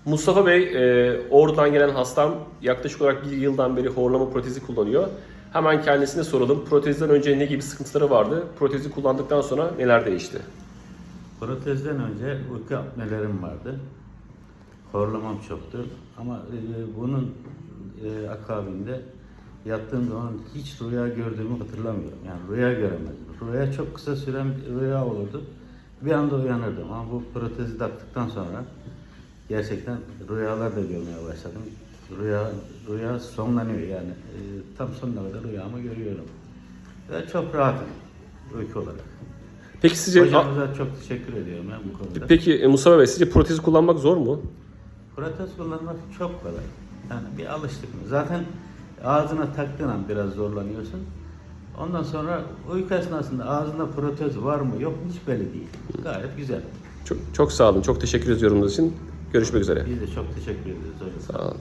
Mustafa Bey, Ordu'dan gelen hastam yaklaşık olarak bir yıldan beri horlama protezi kullanıyor. Hemen kendisine soralım. Protezden önce ne gibi sıkıntıları vardı? Protezi kullandıktan sonra neler değişti? Protezden önce uyku apnelerim vardı. Horlamam çoktu. Ama bunun akabinde yattığım zaman hiç rüya gördüğümü hatırlamıyorum. Yani rüya göremezdim. Rüya çok kısa süren bir rüya olurdu. Bir anda uyanırdım. Ama bu protezi taktıktan sonra gerçekten rüyalar da görmeye başladım. Rüya sonlanıyor yani. Tam sonuna kadar rüyamı görüyorum. Ve çok rahatım uyku olarak. Peki sizce Hocamıza çok teşekkür ediyorum ya bu konuda. Peki Mustafa Bey, sizce protezi kullanmak zor mu? Protez kullanmak çok kolay. Yani bir alıştık mı? Zaten ağzına taktığın an biraz zorlanıyorsun. Ondan sonra uyku esnasında ağzında protez var mı yok mu hiç belli değil. Gayet güzel. Çok sağ olun. Çok teşekkür ediyorum yorumlarınız için. Görüşmek üzere. Biz de çok teşekkür ederiz hocam. Sağ olun.